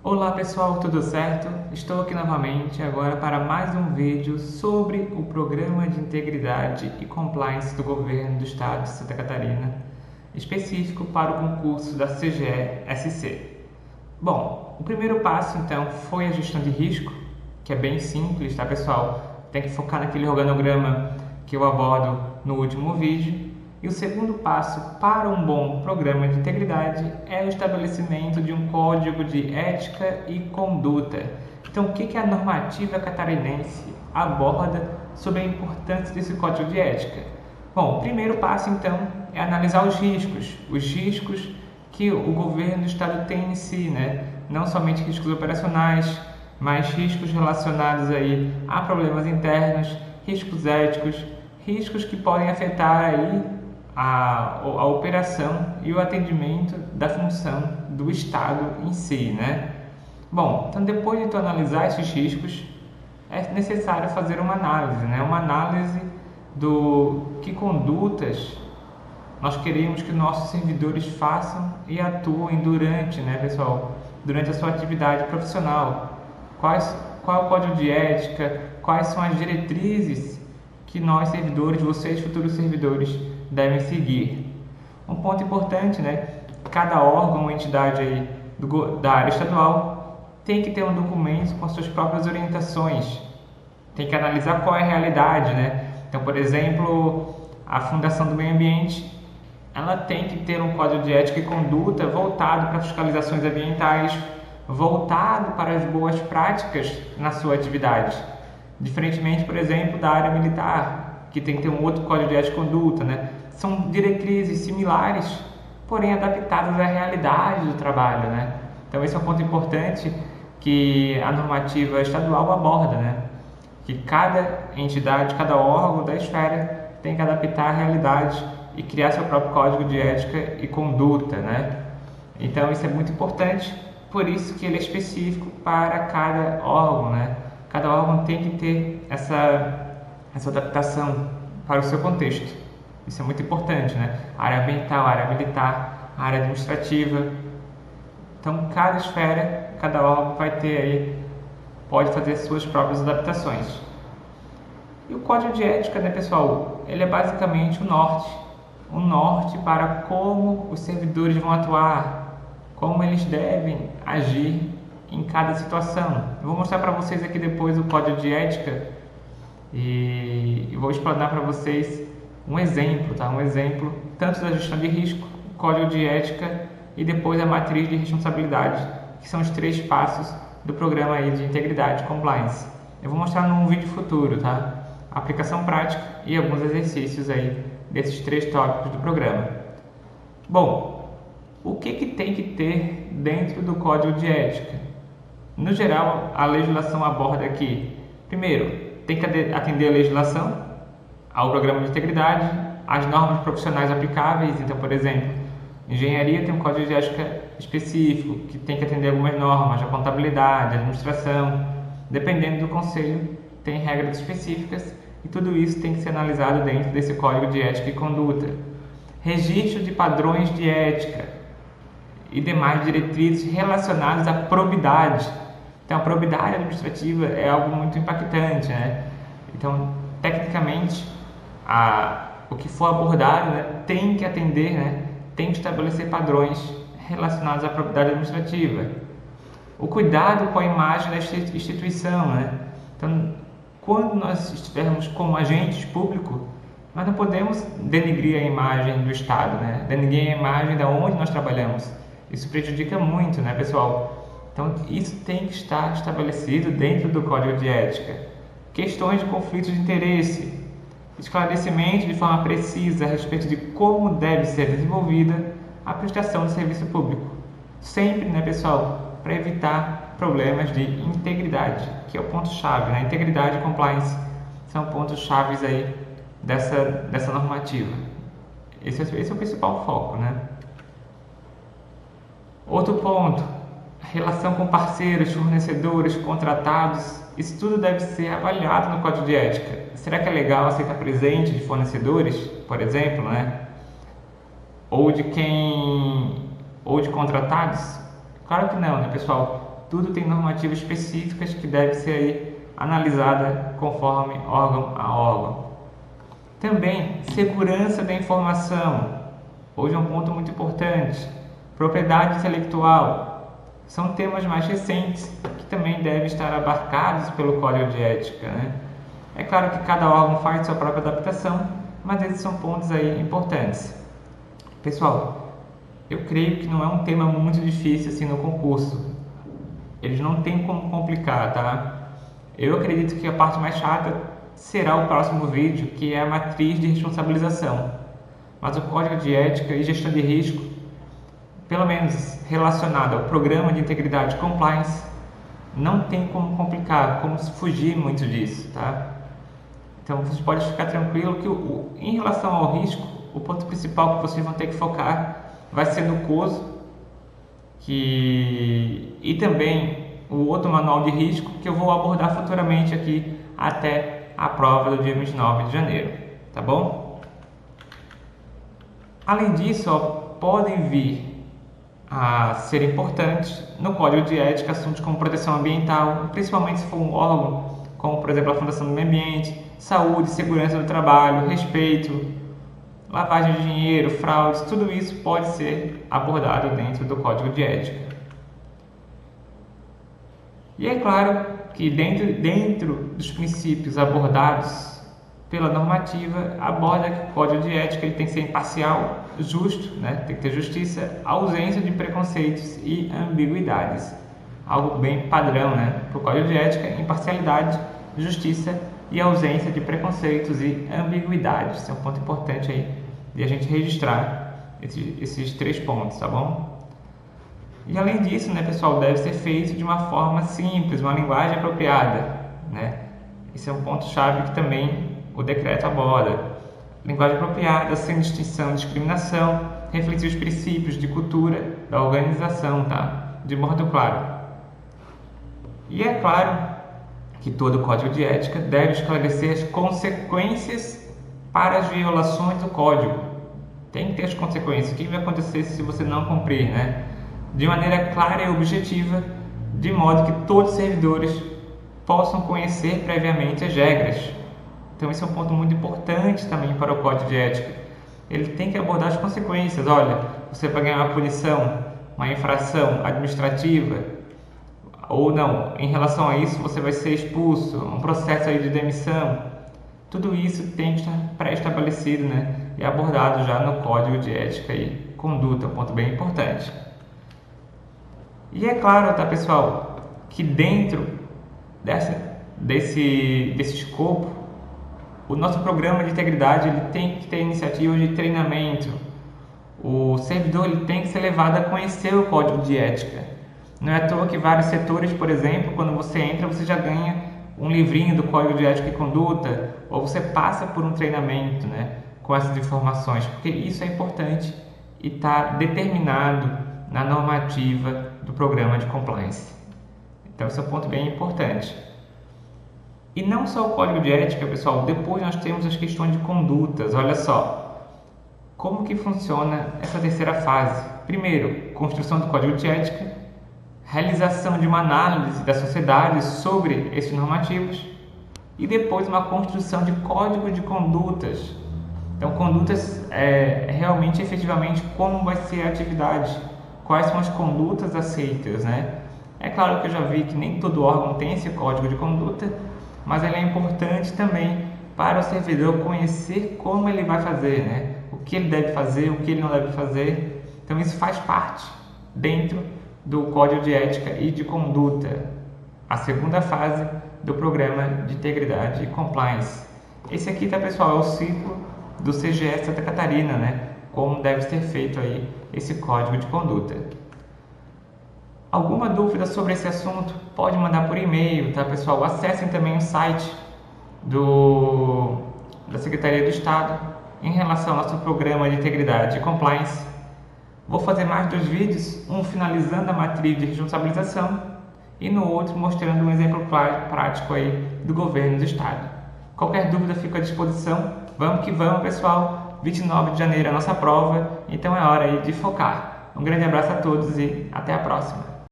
Olá pessoal, tudo certo? Estou aqui novamente agora para mais um vídeo sobre o Programa de Integridade e Compliance do Governo do Estado de Santa Catarina, específico para o concurso da CGE-SC. Bom, o primeiro passo então foi a gestão de risco, que é bem simples, tá pessoal? Tem que focar naquele organograma que eu abordo no último vídeo. E o segundo passo para um bom programa de integridade é o estabelecimento de um código de ética e conduta. Então, o que a normativa catarinense aborda sobre a importância desse código de ética? Bom, o primeiro passo, então, é analisar os riscos que o governo do estado tem em si, né? Não somente riscos operacionais, mas riscos relacionados aí a problemas internos, riscos éticos, riscos que podem afetar aí a operação e o atendimento da função do Estado em si, né? Bom, então depois de tu analisar esses riscos, é necessário fazer uma análise, né? Uma análise do que condutas nós queremos que nossos servidores façam e atuem durante, né, pessoal? Durante a sua atividade profissional. Qual é o código de ética? Quais são as diretrizes que nós servidores, vocês futuros servidores, devem seguir. Um ponto importante, né? Cada órgão ou entidade aí da área estadual tem que ter um documento com as suas próprias orientações. Tem que analisar qual é a realidade, né? Então, por exemplo, a Fundação do Meio Ambiente, ela tem que ter um código de ética e conduta voltado para fiscalizações ambientais, voltado para as boas práticas na sua atividade. Diferentemente, por exemplo, da área militar, que tem que ter um outro código de ética e conduta, né? São diretrizes similares, porém adaptadas à realidade do trabalho, né? Então esse é um ponto importante que a normativa estadual aborda, né? Que cada entidade, cada órgão da esfera tem que adaptar à realidade e criar seu próprio código de ética e conduta, né? Então isso é muito importante, por isso que ele é específico para cada órgão, né? Cada órgão tem que ter essa adaptação para o seu contexto. Isso é muito importante, né? A área ambiental, a área militar, a área administrativa. Então, cada esfera, cada órgão vai ter aí, pode fazer suas próprias adaptações. E o código de ética, né, pessoal? Ele é basicamente o norte para como os servidores vão atuar, como eles devem agir em cada situação. Eu vou mostrar para vocês aqui depois o código de ética e vou explanar para vocês um exemplo, tá? Um exemplo tanto da gestão de risco, código de ética e depois a matriz de responsabilidade, que são os 3 passos do programa aí de integridade e compliance. Eu vou mostrar num vídeo futuro, tá? A aplicação prática e alguns exercícios aí desses 3 tópicos do programa. Bom, o que tem que ter dentro do código de ética? No geral, a legislação aborda aqui, primeiro, tem que atender a legislação, ao programa de integridade, as normas profissionais aplicáveis. Então, por exemplo, engenharia tem um código de ética específico, que tem que atender algumas normas, a contabilidade, a administração. Dependendo do conselho, tem regras específicas e tudo isso tem que ser analisado dentro desse código de ética e conduta. Registro de padrões de ética e demais diretrizes relacionadas à probidade. Então, a probidade administrativa é algo muito impactante, né? Então, tecnicamente, o que for abordado, né, tem que atender, né, tem que estabelecer padrões relacionados à probidade administrativa. O cuidado com a imagem da instituição, né? Então, quando nós estivermos como agentes públicos, nós não podemos denigrir a imagem do Estado, né? Denigrir a imagem de onde nós trabalhamos. Isso prejudica muito, né, pessoal? Então, isso tem que estar estabelecido dentro do Código de Ética. Questões de conflitos de interesse, esclarecimento de forma precisa a respeito de como deve ser desenvolvida a prestação de serviço público. Sempre, né, pessoal, para evitar problemas de integridade, que é o ponto-chave, né? Integridade e compliance são pontos-chaves aí dessa normativa. Esse é o principal foco, né? Outro ponto, relação com parceiros, fornecedores, contratados. Isso tudo deve ser avaliado no Código de Ética. Será que é legal aceitar presente de fornecedores, por exemplo, né? Ou de contratados? Claro que não, né, pessoal? tudo tem normativas específicas que devem ser aí analisada conforme órgão a órgão. Também, segurança da informação. Hoje é um ponto muito importante. Propriedade intelectual. São temas mais recentes que também devem estar abarcados pelo Código de Ética, né? É claro que cada órgão faz sua própria adaptação, mas esses são pontos aí importantes. Pessoal, eu creio que não é um tema muito difícil assim no concurso. Eles não têm como complicar, tá? Eu acredito que a parte mais chata será o próximo vídeo, que é a matriz de responsabilização. Mas o Código de Ética e Gestão de Risco, pelo menos relacionado ao Programa de Integridade e Compliance, não tem como complicar, como fugir muito disso, tá? Então vocês podem ficar tranquilo que em relação ao risco, o ponto principal que vocês vão ter que focar vai ser no COSO e também o outro manual de risco que eu vou abordar futuramente aqui até a prova do dia 29 de janeiro, tá bom? Além disso, podem vir a ser importantes no Código de Ética assuntos como proteção ambiental, principalmente se for um órgão como, por exemplo, a Fundação do Meio Ambiente, saúde, segurança do trabalho, respeito, lavagem de dinheiro, fraudes, tudo isso pode ser abordado dentro do Código de Ética. E é claro que dentro dos princípios abordados pela normativa, aborda que o Código de Ética ele tem que ser imparcial, justo, né? Tem que ter justiça, ausência de preconceitos e ambiguidades. Algo bem padrão, né? Para o Código de Ética, imparcialidade, justiça e ausência de preconceitos e ambiguidades. Esse é um ponto importante aí de a gente registrar esses 3 pontos, tá bom? E além disso, né, pessoal, deve ser feito de uma forma simples, uma linguagem apropriada, né? Esse é um ponto-chave que também o decreto aborda. Linguagem apropriada, sem distinção e discriminação, refletir os princípios de cultura da organização, tá? De modo claro. E é claro que todo Código de Ética deve esclarecer as consequências para as violações do Código. Tem que ter as consequências. O que vai acontecer se você não cumprir, né? De maneira clara e objetiva, de modo que todos os servidores possam conhecer previamente as regras. Então esse é um ponto muito importante também para o Código de Ética. Ele tem que abordar as consequências. Olha, você vai ganhar uma punição, uma infração administrativa, ou não, em relação a isso você vai ser expulso, um processo aí de demissão. Tudo isso tem que estar pré-estabelecido, né? E abordado já no Código de Ética e Conduta, um ponto bem importante. E é claro, tá, pessoal, que dentro desse escopo, o nosso programa de integridade ele tem que ter iniciativas de treinamento. O servidor ele tem que ser levado a conhecer o Código de Ética. Não é à toa que vários setores, por exemplo, quando você entra, você já ganha um livrinho do Código de Ética e Conduta, ou você passa por um treinamento, né, com essas informações, porque isso é importante e está determinado na normativa do programa de compliance. Então, esse é um ponto bem importante. E não só o Código de Ética, pessoal, depois nós temos as questões de condutas. Olha só, como que funciona essa terceira fase? Primeiro, construção do Código de Ética, realização de uma análise da sociedade sobre esses normativos e depois uma construção de código de condutas. Então, condutas realmente, efetivamente, como vai ser a atividade, quais são as condutas aceitas, né? É claro que eu já vi que nem todo órgão tem esse código de conduta, mas ele é importante também para o servidor conhecer como ele vai fazer, né? O que ele deve fazer, o que ele não deve fazer. Então, isso faz parte dentro do Código de Ética e de Conduta, a segunda fase do Programa de Integridade e Compliance. Esse aqui, tá, pessoal, é o ciclo do CGE Santa Catarina, né? Como deve ser feito aí esse Código de Conduta. Alguma dúvida sobre esse assunto? Pode mandar por e-mail, tá, pessoal? Acessem também o site da Secretaria do Estado em relação ao nosso Programa de Integridade e Compliance. Vou fazer mais 2 vídeos, um finalizando a matriz de responsabilização e no outro mostrando um exemplo prático aí do governo do estado. Qualquer dúvida fica à disposição. Vamos que vamos, pessoal. 29 de janeiro é a nossa prova, então é hora aí de focar. Um grande abraço a todos e até a próxima.